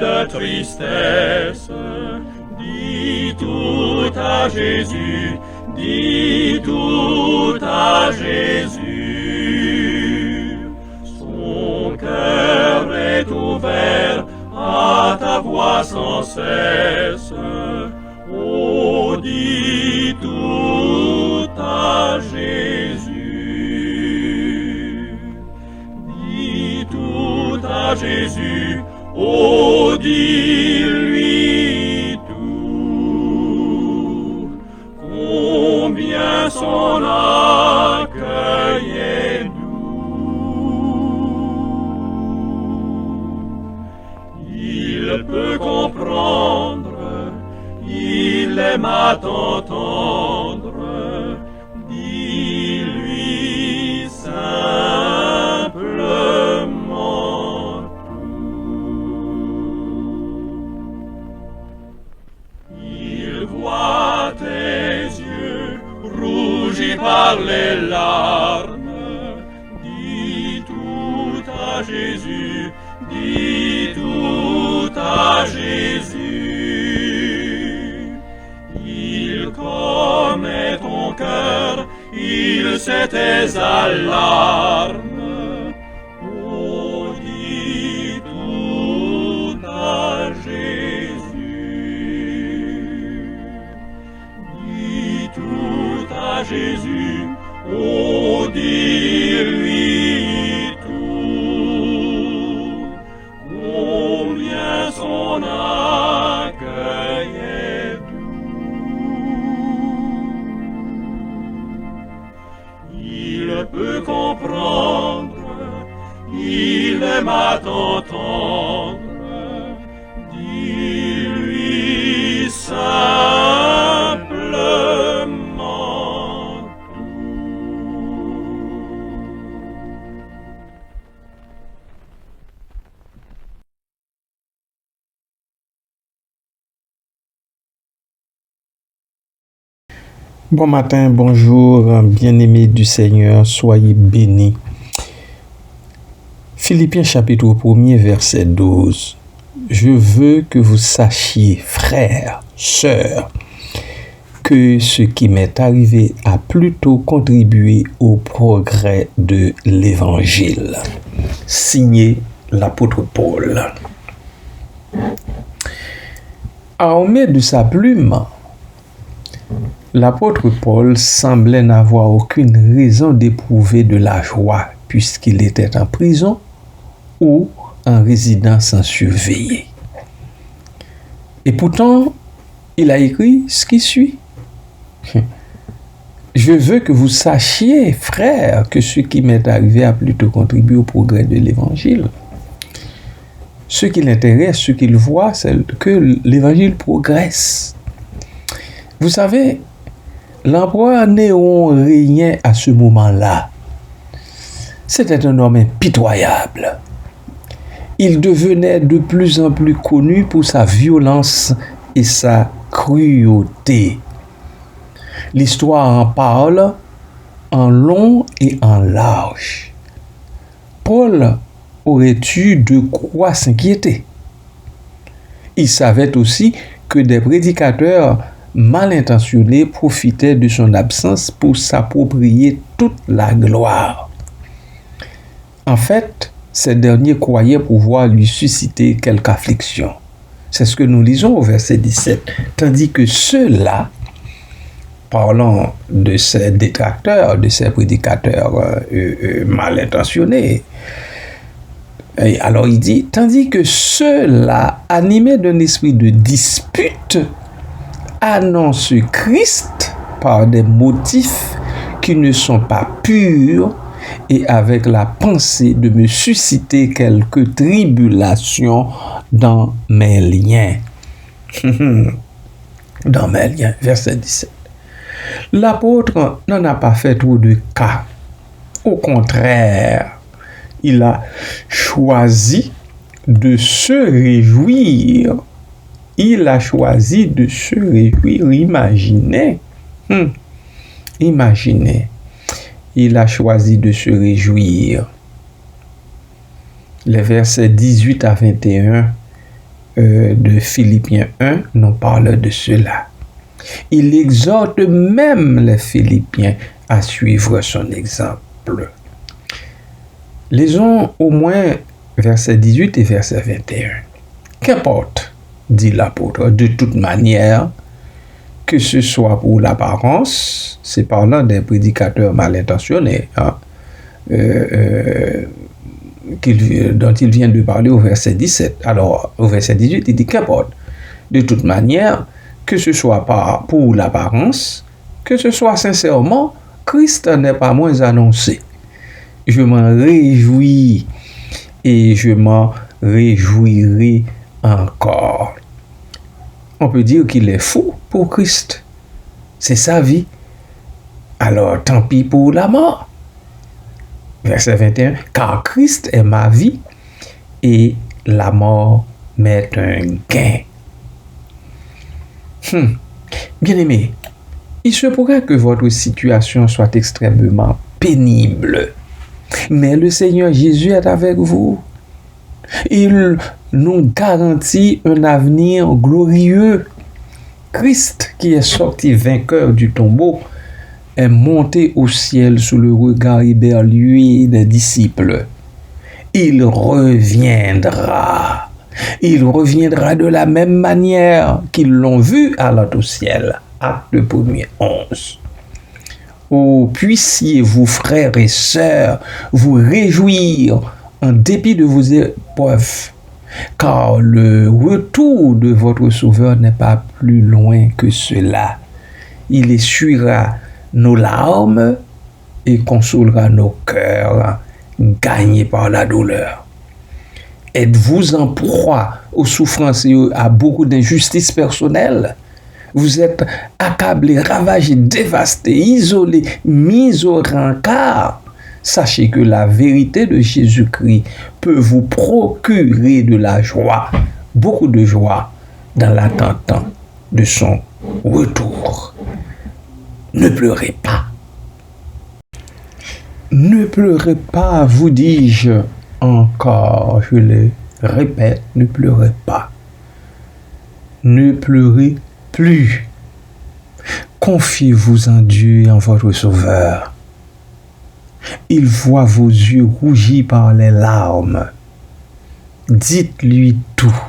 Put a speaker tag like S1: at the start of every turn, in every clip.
S1: de tristesse. Dis tout à Jésus, dis tout à Jésus. Son cœur est ouvert à ta voix sans cesse. Oh, dis tout à Jésus. Dis tout à Jésus. Oh, dis-lui tout. Combien son accueil est doux. Il peut comprendre, il aime à t'entendre. Dis-lui simplement tout. Il voit tes yeux rougis par les larmes. Dis tout à Jésus, dis tout à Jésus. Il connaît ton cœur, il sait tes alarmes. Oh, dis tout à Jésus. Dis tout à Jésus. Oh, dis-lui tout. Combien son accueil est doux. Il peut comprendre, il aime à t'entendre. Dis-lui simplement tout.
S2: Bon matin, bonjour, bien-aimés du Seigneur, soyez bénis. Philippiens chapitre 1er, verset 12. Je veux que vous sachiez, frères, sœurs, que ce qui m'est arrivé a plutôt contribué au progrès de l'Évangile. Signé l'apôtre Paul. Armé de sa plume, l'apôtre Paul semblait n'avoir aucune raison d'éprouver de la joie puisqu'il était en prison ou en résidence surveillée. Et pourtant, il a écrit ce qui suit. Je veux que vous sachiez, frères, que ce qui m'est arrivé a plutôt contribué au progrès de l'Évangile. Ce qui l'intéresse, ce qu'il voit, c'est que l'Évangile progresse. Vous savez, l'empereur Néron régnait à ce moment-là. C'était un homme impitoyable. Il devenait de plus en plus connu pour sa violence et sa cruauté. L'histoire en parle en long et en large. Paul aurait eu de quoi s'inquiéter. Il savait aussi que des prédicateurs mal intentionnés profitaient de son absence pour s'approprier toute la gloire. En fait, ces derniers croyaient pouvoir lui susciter quelque affliction. C'est ce que nous lisons au verset 17. Tandis que ceux-là, parlant de ces détracteurs, de ces prédicateurs mal intentionnés, et alors il dit, tandis que ceux-là, animés d'un esprit de dispute, annoncent Christ par des motifs qui ne sont pas purs et avec la pensée de me susciter quelques tribulations dans mes liens. Dans mes liens, verset 17. L'apôtre n'en a pas fait trop de cas. Au contraire, il a choisi de se réjouir. Il a choisi de se réjouir. Imaginez. Il a choisi de se réjouir. Les versets 18 à 21 de Philippiens 1 nous parle de cela. Il exhorte même les Philippiens à suivre son exemple. Lisons au moins verset 18 et verset 21. Qu'importe, dit l'apôtre, de toute manière, que ce soit pour l'apparence, c'est parlant des prédicateurs mal intentionnés, dont il vient de parler au verset 17. Alors, au verset 18, il dit qu'importe, de toute manière, que ce soit pour l'apparence, que ce soit sincèrement, Christ n'est pas moins annoncé. Je m'en réjouis et je m'en réjouirai encore. On peut dire qu'il est fou pour Christ. C'est sa vie. Alors, tant pis pour la mort. Verset 21. Car Christ est ma vie et la mort m'est un gain. Bien-aimé, il se pourrait que votre situation soit extrêmement pénible. Mais le Seigneur Jésus est avec vous. Il nous garantit un avenir glorieux. Christ, qui est sorti vainqueur du tombeau, est monté au ciel sous le regard éberlué des disciples. Il reviendra. Il reviendra de la même manière qu'ils l'ont vu allant au ciel. Acte 1er 11. Oh, puissiez-vous, frères et sœurs, vous réjouir en dépit de vos épreuves, car le retour de votre Sauveur n'est pas plus loin que cela. Il essuiera nos larmes et consolera nos cœurs gagnés par la douleur. Êtes-vous en proie aux souffrances et à beaucoup d'injustices personnelles? Vous êtes accablé, ravagé, dévasté, isolé, mis au rencard. Sachez que la vérité de Jésus-Christ peut vous procurer de la joie, beaucoup de joie, dans l'attente de son retour. Ne pleurez pas. Ne pleurez pas, vous dis-je encore, je le répète, ne pleurez pas. Ne pleurez plus. Confiez-vous en Dieu et en votre Sauveur. Il voit vos yeux rougis par les larmes. Dites-lui tout.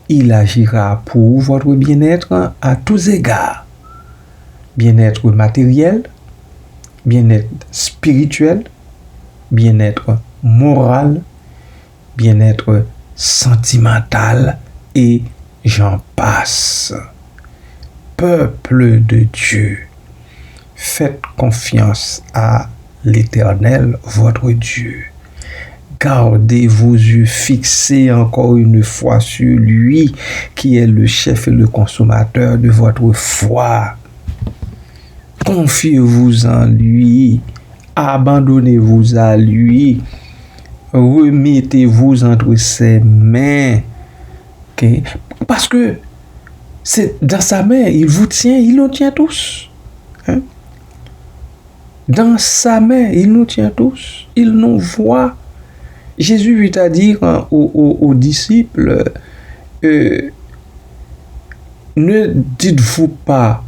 S2: Il agira pour votre bien-être à tous égards. Bien-être matériel, bien-être spirituel, bien-être moral, bien-être sentimental et j'en passe. Peuple de Dieu, faites confiance à l'Éternel, votre Dieu. Gardez vos yeux fixés encore une fois sur lui, qui est le chef et le consommateur de votre foi. Confiez-vous en lui, abandonnez-vous à lui, remettez-vous entre ses mains. Okay? Parce que c'est dans sa main, il vous tient, il nous tient tous. Hein? Dans sa main, il nous tient tous, il nous voit. Jésus lui a dit aux disciples, ne dites-vous pas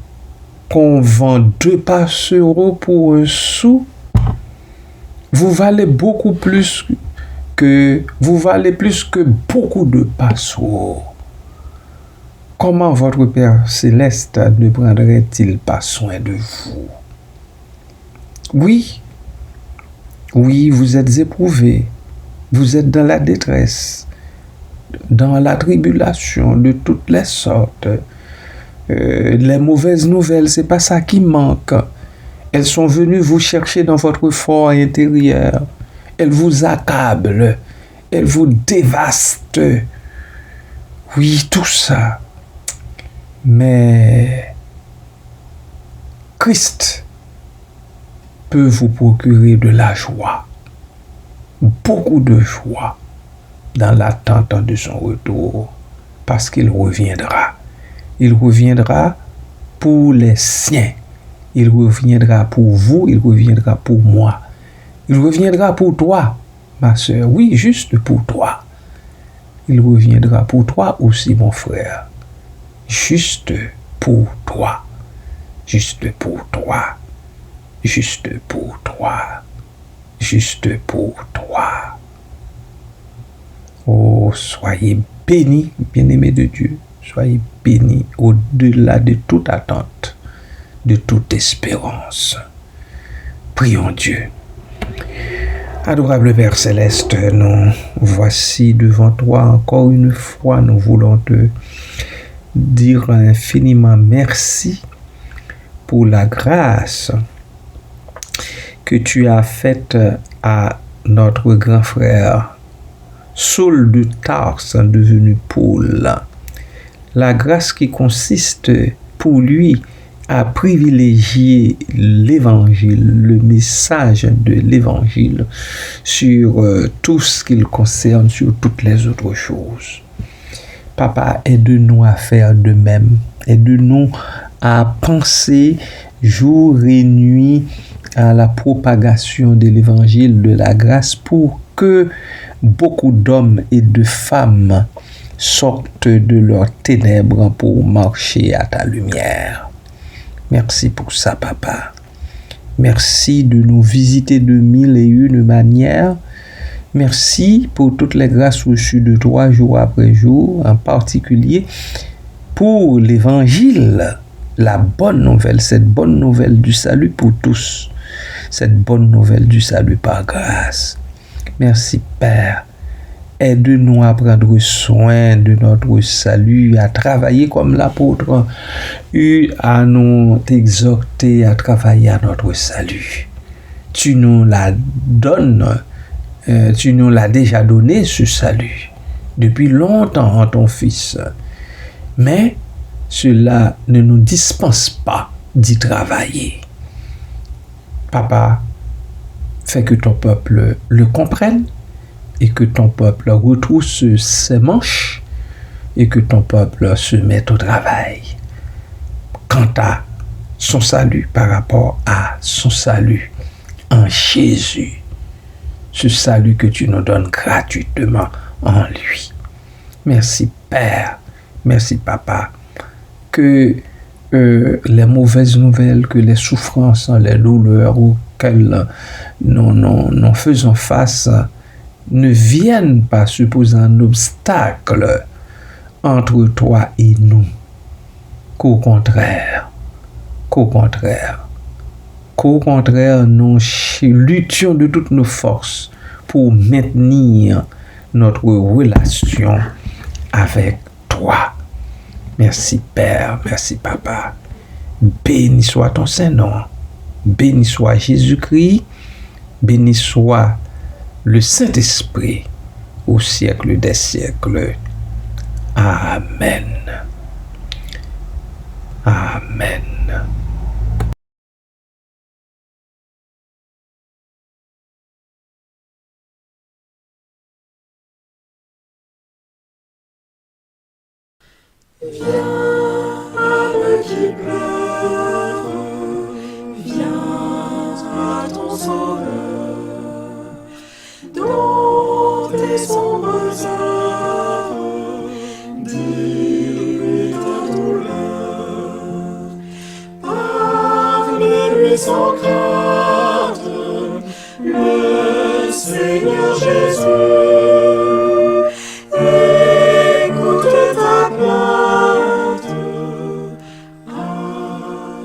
S2: qu'on vend 2 passereaux pour un sou? Vous valez plus que beaucoup de passereaux. Comment votre Père céleste ne prendrait-il pas soin de vous? Oui, vous êtes éprouvés, vous êtes dans la détresse, dans la tribulation de toutes les sortes. Les mauvaises nouvelles, c'est pas ça qui manque. Elles sont venues vous chercher dans votre fort intérieur. Elles vous accablent, elles vous dévastent. Oui, tout ça. Mais Christ peut vous procurer de la joie, beaucoup de joie, dans l'attente de son retour, parce qu'il reviendra. Il reviendra pour les siens. Il reviendra pour vous, il reviendra pour moi. Il reviendra pour toi, ma sœur. Oui, juste pour toi. il reviendra pour toi aussi, mon frère. Juste pour toi. Juste pour toi. Juste pour toi. Juste pour toi. Oh, soyez bénis, bien-aimés de Dieu. Soyez bénis au-delà de toute attente, de toute espérance. Prions Dieu. Adorable Père Céleste, nous voici devant toi encore une fois. Nous voulons te dire infiniment merci pour la grâce que tu as faite à notre grand frère Saul de Tarse, devenu Paul. La grâce qui consiste pour lui à privilégier l'évangile, le message de l'évangile sur tout ce qu'il concerne, sur toutes les autres choses. Papa, aide-nous à faire de même. Aide-nous à penser jour et nuit à la propagation de l'évangile de la grâce pour que beaucoup d'hommes et de femmes sortent de leurs ténèbres pour marcher à ta lumière. Merci pour ça, Papa. Merci de nous visiter de mille et une manières. Merci pour toutes les grâces reçues de toi jour après jour, en particulier pour l'évangile, la bonne nouvelle, cette bonne nouvelle du salut pour tous, cette bonne nouvelle du salut par grâce. Merci, Père. Aide-nous à prendre soin de notre salut, à travailler comme l'apôtre eut à nous exhorter à travailler à notre salut. Tu nous la donnes, tu nous l'as déjà donné, ce salut, depuis longtemps en ton Fils. Mais cela ne nous dispense pas d'y travailler. Papa, fais que ton peuple le comprenne, et que ton peuple retrousse ses manches et que ton peuple se mette au travail. Quant à son salut par rapport à son salut en Jésus, ce salut que tu nous donnes gratuitement en lui. Merci Père, merci Papa, que les mauvaises nouvelles, que les souffrances, les douleurs auxquelles nous faisons face ne viennent pas se poser un obstacle entre toi et nous, qu'au contraire, nous luttions de toutes nos forces pour maintenir notre relation avec toi. Merci Père, merci Papa. Béni soit ton Saint-Nom, béni soit Jésus-Christ, béni soit le Saint-Esprit au siècle des siècles. Amen. Amen.
S1: Viens, âme qui pleure, viens à ton sauveur. Dans tes sombres heures, dis-lui ta douleur. Parle-lui sans crainte, le Seigneur Jésus. Écoute ta plainte,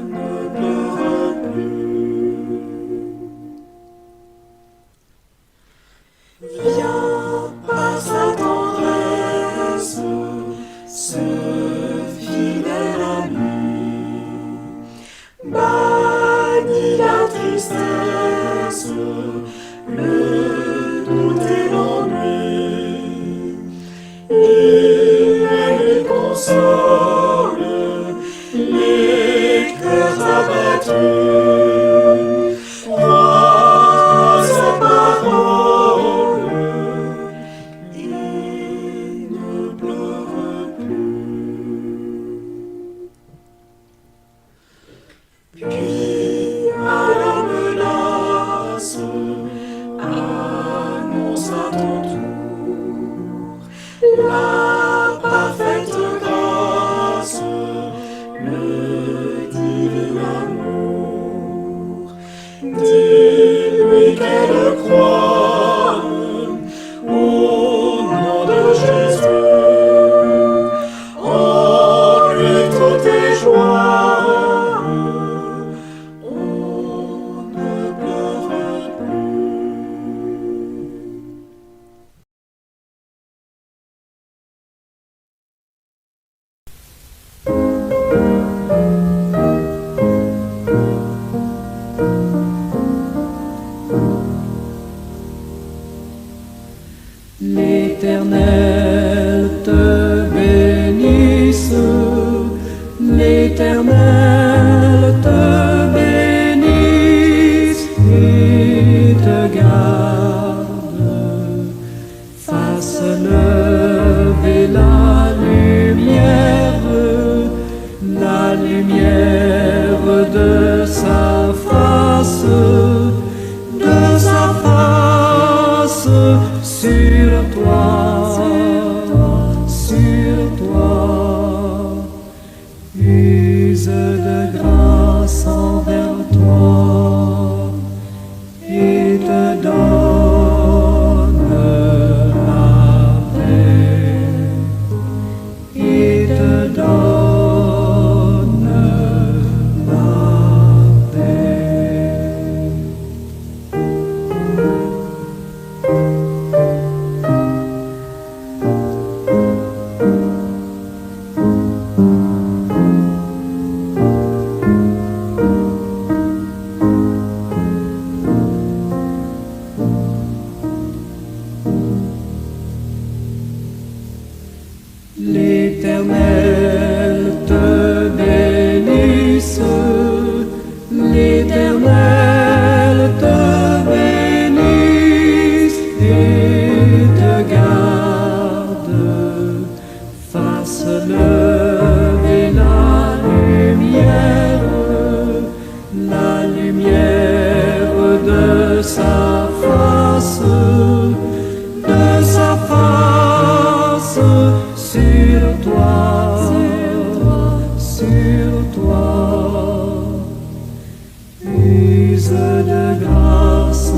S1: ne pleure plus. Viens par sa tendresse, ce fidèle ami, bannis la tristesse, le doute et l'ennui. Il les console, les cœurs abattus. Crois à sa parole et ne pleure plus. Puis à la menace, annonce à ton tour ta parfaite grâce, le divin amour. Dis-lui qu'elle croit au nom de Jésus, en lui toutes tes joies, on ne pleure plus.
S3: L'Éternel te bénisse, l'Éternel te bénisse et te garde, fasse lever la lumière de sa face sur toi, use de grâce envers toi et te donne la paix, et te donne la paix. L'Éternel te bénisse, l'Éternel te bénisse et te garde, fasse lever la lumière de sa face sur toi, use de grâce